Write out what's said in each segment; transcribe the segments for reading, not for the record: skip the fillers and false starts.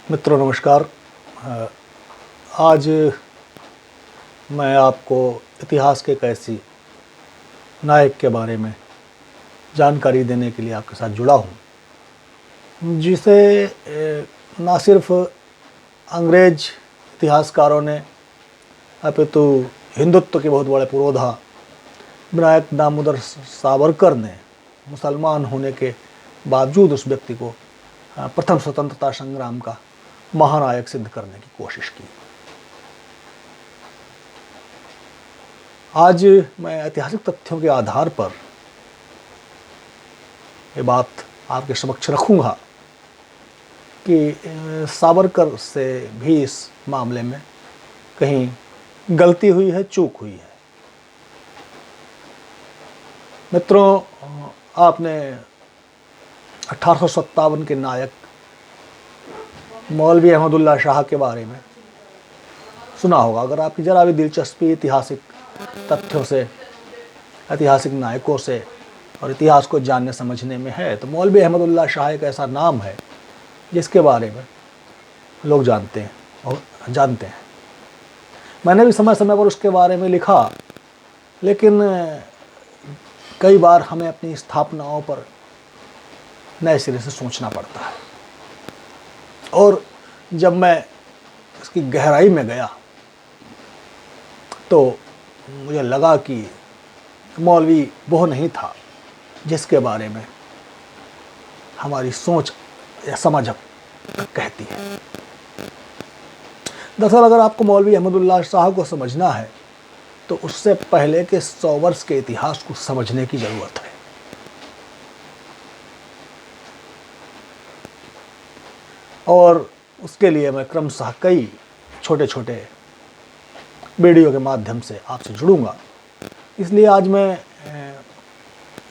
मित्रों नमस्कार। आज मैं आपको इतिहास के एक ऐसी नायक के बारे में जानकारी देने के लिए आपके साथ जुड़ा हूँ, जिसे ना सिर्फ अंग्रेज इतिहासकारों ने अपितु हिंदुत्व के बहुत बड़े पुरोधा विनायक दामोदर सावरकर ने मुसलमान होने के बावजूद उस व्यक्ति को प्रथम स्वतंत्रता संग्राम का महानायक सिद्ध करने की कोशिश की। आज मैं ऐतिहासिक तथ्यों के आधार पर ये बात आपके समक्ष रखूंगा कि सावरकर से भी इस मामले में कहीं गलती हुई है, चूक हुई है। मित्रों, आपने 1857 के नायक मौलवी अहमदुल्ला शाह के बारे में सुना होगा। अगर आपकी जरा भी दिलचस्पी ऐतिहासिक तथ्यों से, ऐतिहासिक नायकों से और इतिहास को जानने समझने में है, तो मौलवी अहमदुल्ला शाह एक ऐसा नाम है जिसके बारे में लोग जानते हैं और जानते हैं। मैंने भी समय समय पर उसके बारे में लिखा, लेकिन कई बार हमें अपनी स्थापनाओं पर नए सिरे से सोचना पड़ता है। और जब मैं इसकी गहराई में गया तो मुझे लगा कि मौलवी वो नहीं था जिसके बारे में हमारी सोच या समझ कहती है। दरअसल अगर आपको मौलवी अहमदुल्ला शाह को समझना है तो उससे पहले के 100 वर्ष के इतिहास को समझने की ज़रूरत है। और उसके लिए मैं क्रमशः कई छोटे छोटे वीडियो के माध्यम से आपसे जुड़ूंगा। इसलिए आज मैं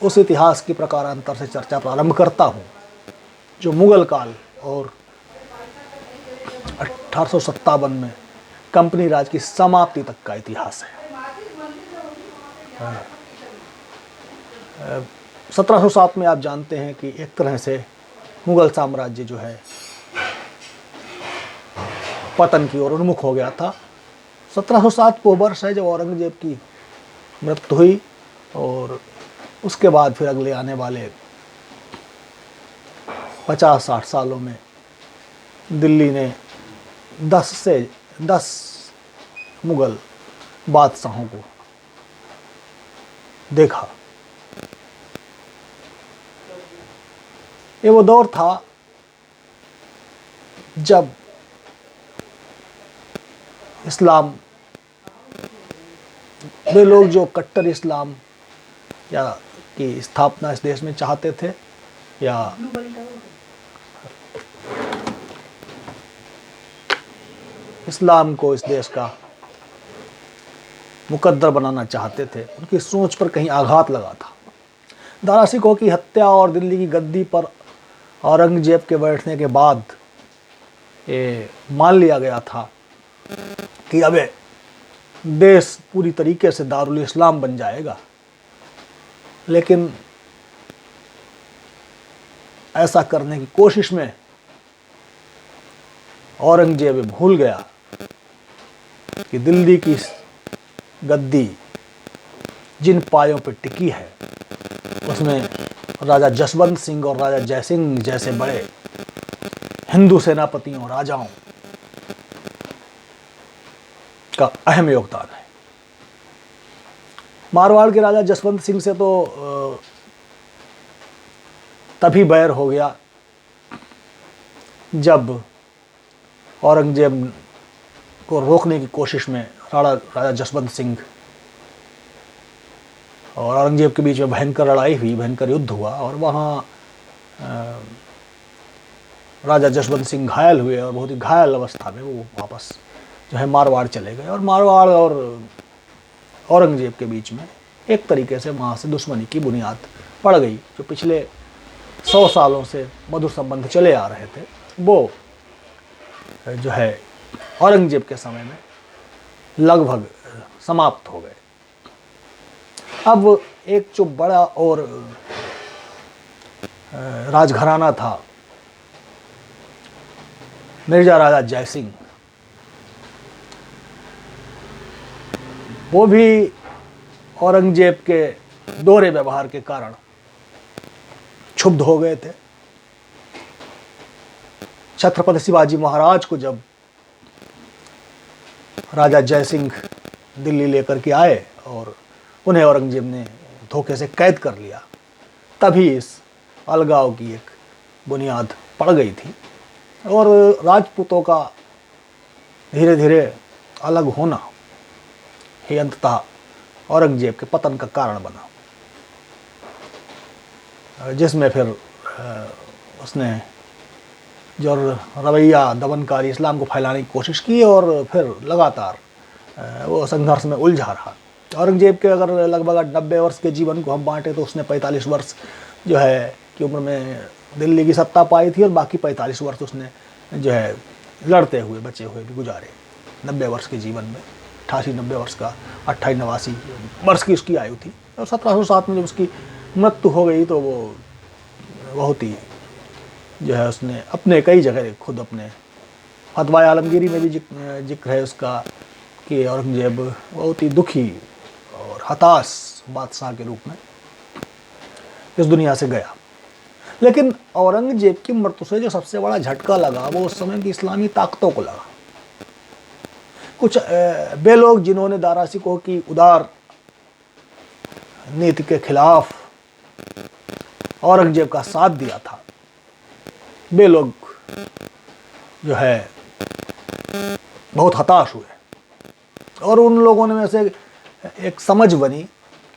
उस इतिहास की प्रकारांतर से चर्चा प्रारंभ करता हूं जो मुगल काल और 1857 में कंपनी राज की समाप्ति तक का इतिहास है। 1707 में आप जानते हैं कि एक तरह से मुगल साम्राज्य जो है पतन की ओर उन्मुख हो गया था। 1707 वो वर्ष है जब औरंगजेब की मृत्यु हुई और उसके बाद फिर अगले आने वाले 50-60 सालों में दिल्ली ने 10 मुगल बादशाहों को देखा। ये वो दौर था जब इस्लाम, वे लोग जो कट्टर इस्लाम या की स्थापना इस देश में चाहते थे या इस्लाम को इस देश का मुकद्दर बनाना चाहते थे, उनकी सोच पर कहीं आघात लगा था। दारा सिकोह की हत्या और दिल्ली की गद्दी पर औरंगजेब के बैठने के बाद ये मान लिया गया था कि अब देश पूरी तरीके से दारुल इस्लाम बन जाएगा। लेकिन ऐसा करने की कोशिश में औरंगजेब भूल गया कि दिल्ली की गद्दी जिन पायों पर टिकी है उसमें राजा जसवंत सिंह और राजा जयसिंह जैसे बड़े हिंदू सेनापतियों, राजाओं का अहम योगदान है। मारवाड़ के राजा जसवंत सिंह से तो तभी बैर हो गया जब औरंगजेब को रोकने की कोशिश में राजा जसवंत सिंह और औरंगजेब के बीच में भयंकर लड़ाई हुई, भयंकर युद्ध हुआ और वहाँ राजा जसवंत सिंह घायल हुए और बहुत ही घायल अवस्था में वो वापस जो है मारवाड़ चले गए और मारवाड़ और औरंगजेब के बीच में एक तरीके से वहाँ से दुश्मनी की बुनियाद पड़ गई। जो पिछले 100 सालों से मधुर संबंध चले आ रहे थे वो जो है औरंगजेब के समय में लगभग समाप्त हो गए। अब एक जो बड़ा और राजघराना था मिर्जा राजा जयसिंह, वो भी औरंगजेब के दोहरे व्यवहार के कारण क्षुब्ध हो गए थे। छत्रपति शिवाजी महाराज को जब राजा जयसिंह दिल्ली लेकर के आए और उन्हें औरंगजेब ने धोखे से कैद कर लिया, तभी इस अलगाव की एक बुनियाद पड़ गई थी और राजपूतों का धीरे धीरे अलग होना ही अंततः औरंगजेब के पतन का कारण बना, जिसमें फिर उसने जो रवैया दमनकारी इस्लाम को फैलाने की कोशिश की और फिर लगातार वो संघर्ष में उलझा रहा। औरंगजेब के अगर लगभग 90 वर्ष के जीवन को हम बांटे तो उसने 45 वर्ष जो है की उम्र में दिल्ली की सत्ता पाई थी और बाकी 45 वर्ष उसने जो है लड़ते हुए बचे हुए भी गुजारे 90 वर्ष के जीवन में। 88-90 वर्ष का 88-89 वर्ष की उसकी आयु थी और 1707 में जब उसकी मृत्यु हो गई तो वो बहुत ही जो है उसने अपने कई जगह खुद अपने फतवा आलमगीरी में भी जिक्र है उसका कि औरंगजेब बहुत ही दुखी और हताश बादशाह के रूप में इस दुनिया से गया। लेकिन औरंगजेब की मृत्यु से जो सबसे बड़ा झटका लगा वो उस समय की इस्लामी ताकतों को लगा। कुछ वे लोग जिन्होंने दारा सिकोह की उदार नीति के खिलाफ औरंगजेब का साथ दिया था, वे लोग जो है बहुत हताश हुए और उन लोगों में से एक समझ बनी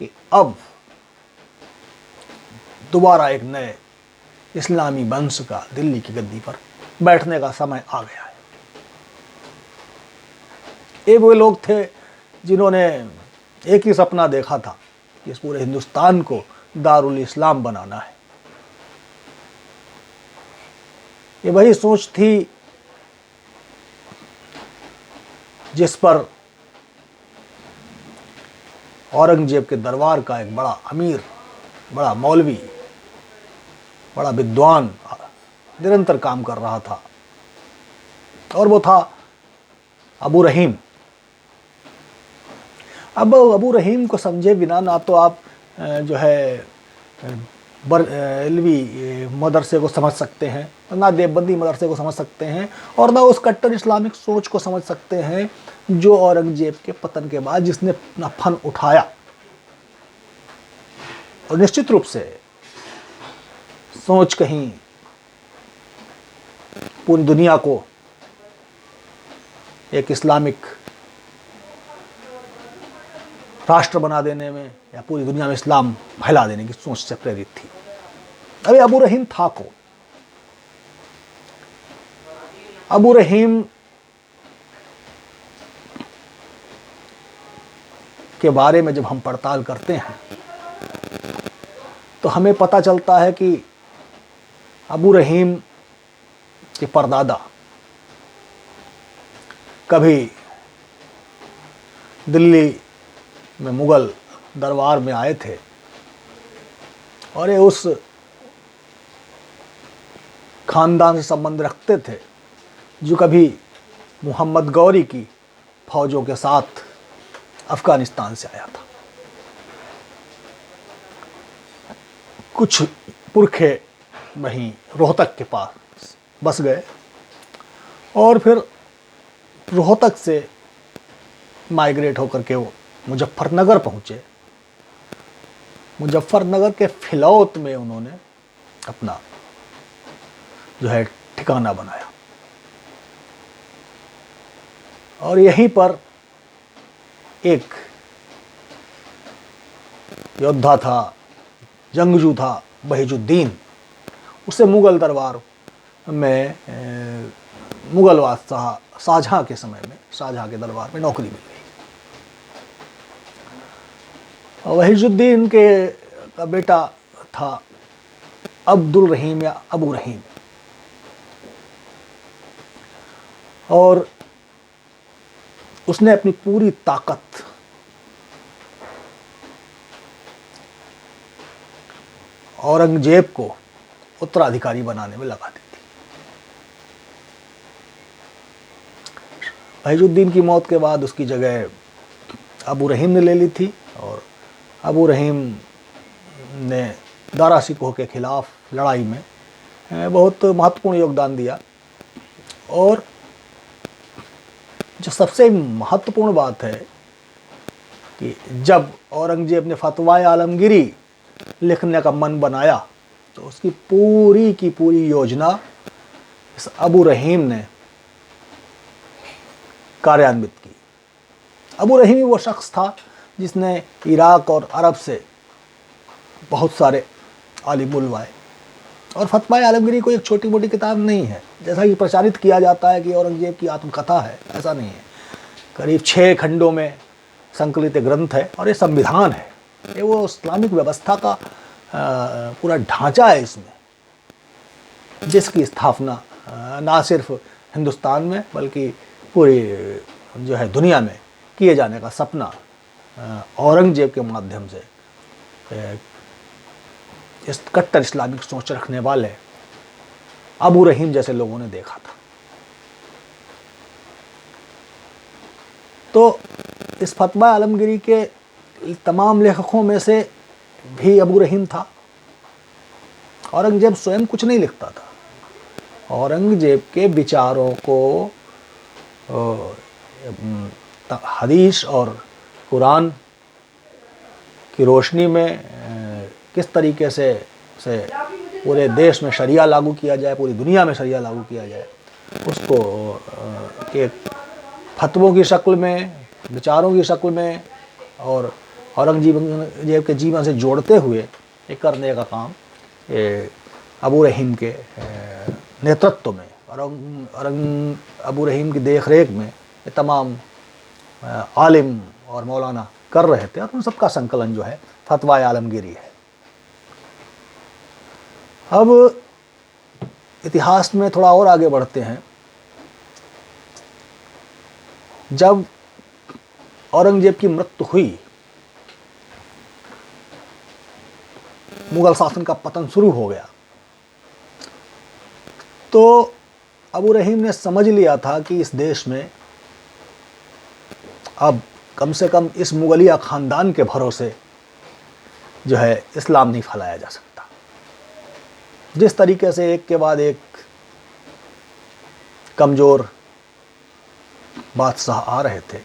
कि अब दोबारा एक नए इस्लामी वंश का दिल्ली की गद्दी पर बैठने का समय आ गया है। ये वो लोग थे जिन्होंने एक ही सपना देखा था कि इस पूरे हिंदुस्तान को दारुल इस्लाम बनाना है। ये वही सोच थी जिस पर औरंगजेब के दरबार का एक बड़ा अमीर, बड़ा मौलवी, बड़ा विद्वान निरंतर काम कर रहा था और वो था अबू रहीम। अब अबू रहीम को समझे बिना ना तो आप जो है बरेलवी मदरसे को समझ सकते हैं, ना देवबंदी मदरसे को समझ सकते हैं और ना उस कट्टर इस्लामिक सोच को समझ सकते हैं जो औरंगजेब के पतन के बाद जिसने अपना फन उठाया और निश्चित रूप से सोच कहीं पूरी दुनिया को एक इस्लामिक राष्ट्र बना देने में या पूरी दुनिया में इस्लाम फैला देने की सोच से प्रेरित थी। अभी अबू रहीम था कौन? अबू रहीम के बारे में जब हम पड़ताल करते हैं तो हमें पता चलता है कि अबू रहीम के परदादा कभी दिल्ली में मुगल दरबार में आए थे और ये उस खानदान से संबंध रखते थे जो कभी मोहम्मद गौरी की फौजों के साथ अफगानिस्तान से आया था। कुछ पुरखे वहीं रोहतक के पास बस गए और फिर रोहतक से माइग्रेट होकर के वो मुजफ्फरनगर पहुंचे। मुजफ्फरनगर के फिलौत में उन्होंने अपना जो है ठिकाना बनाया और यहीं पर एक योद्धा था, जंगजू था, बहिजुद्दीन, उसे मुगल दरबार में मुगल बादशाह शाहजहां के समय में शाहजहां के दरबार में नौकरी मिल गई। बहिजुद्दीन के का बेटा था अब्दुल रहीम या अबू रहीम और उसने अपनी पूरी ताकत औरंगजेब को उत्तराधिकारी बनाने में लगा दी थी। बहजुद्दीन की मौत के बाद उसकी जगह अबू रहीम ने ले ली थी और अबू रहीम ने दारा शिकोह के खिलाफ लड़ाई में बहुत महत्वपूर्ण योगदान दिया। और जो सबसे महत्वपूर्ण बात है कि जब औरंगजेब ने फतवाए आलमगीरी लिखने का मन बनाया तो उसकी पूरी की पूरी योजना इस अबू रहीम ने कार्यान्वित की। अबू रहीम ही वो शख्स था जिसने इराक और अरब से बहुत सारे आलिम बुलवाए। और फतवाए आलमगीरी कोई एक छोटी मोटी किताब नहीं है, जैसा कि प्रचारित किया जाता है कि औरंगजेब की आत्मकथा है, ऐसा नहीं है। करीब 6 खंडों में संकलित ग्रंथ है और ये संविधान है, ये वो इस्लामिक व्यवस्था का पूरा ढांचा है इसमें, जिसकी स्थापना ना सिर्फ हिंदुस्तान में बल्कि पूरी जो है दुनिया में किए जाने का सपना औरंगजेब के माध्यम से इस कट्टर इस्लामिक सोच रखने वाले अबू रहीम जैसे लोगों ने देखा था। तो इस फतवा आलमगीरी के तमाम लेखकों में से भी अबू रहीम था। औरंगजेब स्वयं कुछ नहीं लिखता था। औरंगजेब के विचारों को हदीस और कुरान की रोशनी में किस तरीके से पूरे देश में शरिया लागू किया जाए, पूरी दुनिया में शरिया लागू किया जाए, उसको के फतवों की शक्ल में, विचारों की शक्ल में और औरंगजेब के जीवन से जोड़ते हुए ये करने का काम अबू रहीम के नेतृत्व में और अबू रहीम की देख रेख में ये तमाम आलिम और मौलाना कर रहे थे। और उन सबका संकलन जो है फतवा आलमगीरी है। अब इतिहास में थोड़ा और आगे बढ़ते हैं। जब औरंगजेब की मृत्यु हुई, मुगल शासन का पतन शुरू हो गया, तो अबू रहीम ने समझ लिया था कि इस देश में अब कम से कम इस मुगलिया ख़ानदान के भरोसे जो है इस्लाम नहीं फैलाया जा सकता। जिस तरीके से एक के बाद एक कमज़ोर बादशाह आ रहे थे,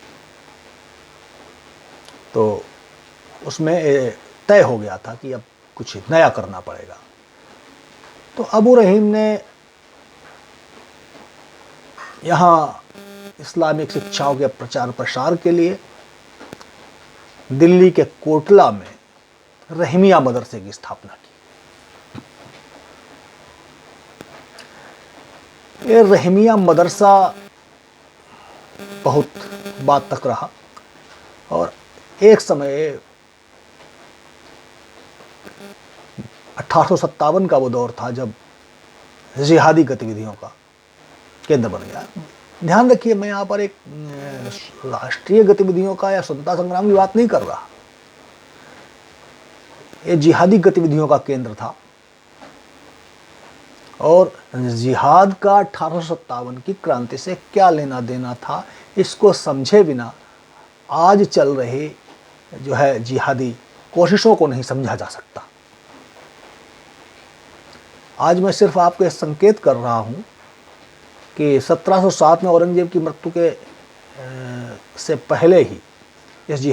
तो उसमें तय हो गया था कि अब कुछ नया करना पड़ेगा। तो अबू रहीम ने यहाँ इस्लामिक शिक्षाओं के प्रचार प्रसार के लिए दिल्ली के कोटला में रहमिया मदरसे की स्थापना की। ये रहमिया मदरसा बहुत बाद तक रहा और एक समय 1857 का वो दौर था जब जिहादी गतिविधियों का केंद्र बन गया। ध्यान रखिए, मैं यहाँ पर एक राष्ट्रीय गतिविधियों का या स्वतंत्रता संग्राम की बात नहीं कर रहा। ये जिहादी गतिविधियों का केंद्र था और जिहाद का 1857 की क्रांति से क्या लेना देना था, इसको समझे बिना आज चल रहे जो है जिहादी कोशिशों को नहीं समझा जा सकता। आज मैं सिर्फ आपको संकेत कर रहा हूँ कि 1707 में औरंगजेब की मृत्यु के से पहले ही इस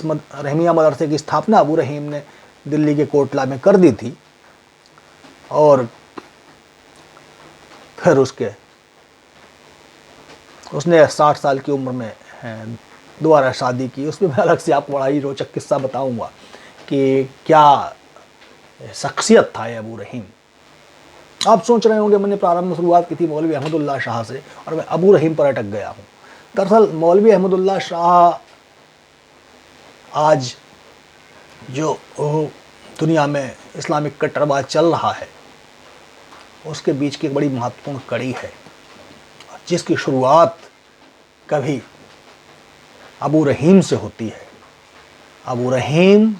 रहमिया मदरसे की स्थापना अबू रहीम ने दिल्ली के कोटला में कर दी थी। और फिर उसने 60 साल की उम्र में दोबारा शादी की। उसमें मैं अलग से आपको बड़ा ही रोचक किस्सा बताऊंगा कि क्या शख्सियत था ये अबू रहीम। आप सोच रहे होंगे मैंने प्रारंभ में शुरुआत की थी मौलवी अहमदुल्लाह शाह से और मैं अबू रहीम पर अटक गया हूँ। दरअसल मौलवी अहमदुल्लाह शाह आज जो दुनिया में इस्लामिक कट्टरवाद चल रहा है उसके बीच की एक बड़ी महत्वपूर्ण कड़ी है, जिसकी शुरुआत कभी अबू रहीम से होती है। अबू रहीम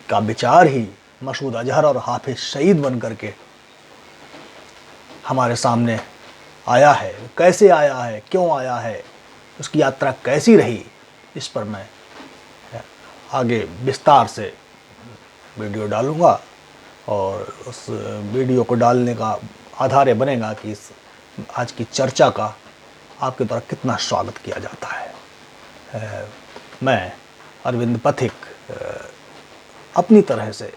का विचार ही मसूद अजहर और हाफिज सईद बन करके हमारे सामने आया है, कैसे आया है, क्यों आया है, उसकी यात्रा कैसी रही, इस पर मैं आगे विस्तार से वीडियो डालूँगा। और उस वीडियो को डालने का आधार ये बनेगा कि इस आज की चर्चा का आपके द्वारा कितना स्वागत किया जाता है। मैं अरविंद पथिक अपनी तरह से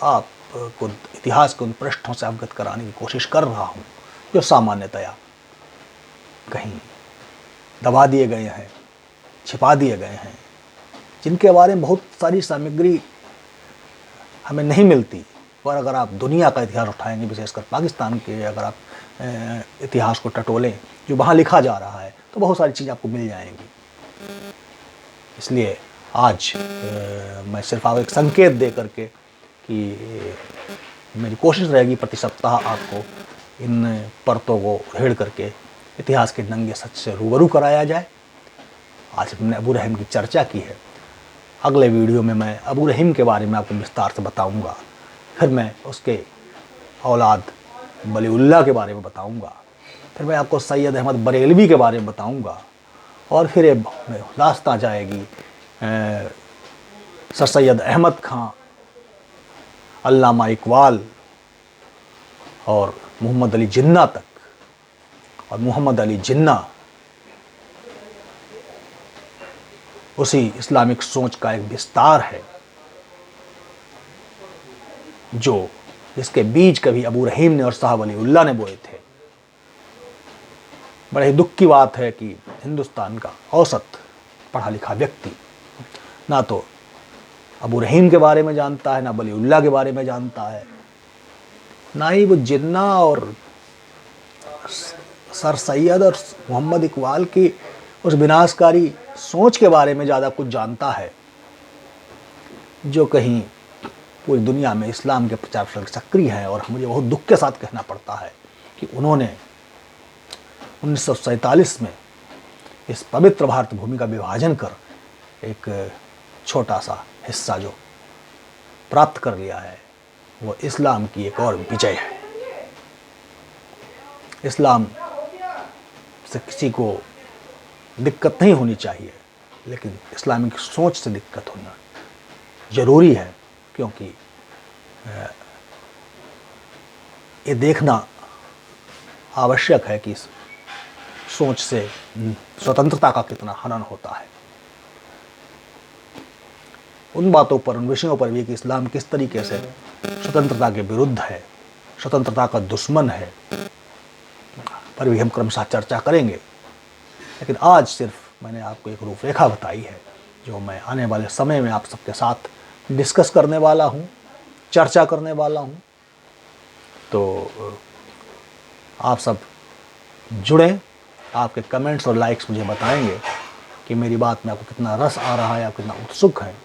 आपको इतिहास के उन पृष्ठों से अवगत कराने की कोशिश कर रहा हूँ जो सामान्यतया कहीं दबा दिए गए हैं, छिपा दिए गए हैं, जिनके बारे में बहुत सारी सामग्री हमें नहीं मिलती। और अगर आप दुनिया का इतिहास उठाएंगे, विशेषकर पाकिस्तान के अगर आप इतिहास को टटोलें जो वहाँ लिखा जा रहा है, तो बहुत सारी चीज़ें आपको मिल जाएंगी। इसलिए आज मैं सिर्फ आपको एक संकेत दे करके कि मेरी कोशिश रहेगी प्रति सप्ताह आपको इन परतों को उधेड़ करके इतिहास के नंगे सच से रूबरू कराया जाए। आज हमने अबू रहीम की चर्चा की है। अगले वीडियो में मैं अबू रहीम के बारे में आपको विस्तार से बताऊंगा। फिर मैं उसके औलाद वलीउल्लाह के बारे में बताऊंगा। फिर मैं आपको सैयद अहमद बरेलवी के बारे में बताऊंगा। और फिर ये रास्ता जाएगी सर सैयद अहमद खां, अल्लामा इकबाल और मोहम्मद अली जिन्ना तक। और मोहम्मद अली जिन्ना उसी इस्लामिक सोच का एक विस्तार है जिसके बीज कभी अबू रहीम ने और साहब वलीउल्लाह ने बोए थे। बड़े ही दुख की बात है कि हिंदुस्तान का औसत पढ़ा लिखा व्यक्ति ना तो अबू रहीम के बारे में जानता है, ना वलीउल्लाह के बारे में जानता है, ना ही वो जिन्ना और सर सैयद और मोहम्मद इकबाल की उस विनाशकारी सोच के बारे में ज़्यादा कुछ जानता है जो कहीं पूरी दुनिया में इस्लाम के प्रचार प्रसार सक्रिय है। और मुझे बहुत दुख के साथ कहना पड़ता है कि उन्होंने 1947 में इस पवित्र भारत भूमि का विभाजन कर एक छोटा सा हिस्सा जो प्राप्त कर लिया है, वो इस्लाम की एक और विजय है। इस्लाम से किसी को दिक्कत नहीं होनी चाहिए, लेकिन इस्लामिक सोच से दिक्कत होना ज़रूरी है, क्योंकि ये देखना आवश्यक है कि इस सोच से स्वतंत्रता का कितना हनन होता है। उन बातों पर, उन विषयों पर भी कि इस्लाम किस तरीके से स्वतंत्रता के विरुद्ध है, स्वतंत्रता का दुश्मन है, पर भी हम क्रमशः चर्चा करेंगे। लेकिन आज सिर्फ मैंने आपको एक रूपरेखा बताई है जो मैं आने वाले समय में आप सबके साथ डिस्कस करने वाला हूँ, चर्चा करने वाला हूँ। तो आप सब जुड़ें, आपके कमेंट्स और लाइक्स मुझे बताएंगे कि मेरी बात में आपको कितना रस आ रहा है, आप कितना उत्सुक हैं,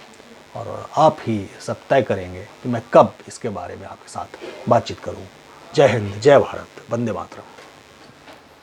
और आप ही सब तय करेंगे कि मैं कब इसके बारे में आपके साथ बातचीत करूं। जय हिंद, जय भारत, वंदे मातरम।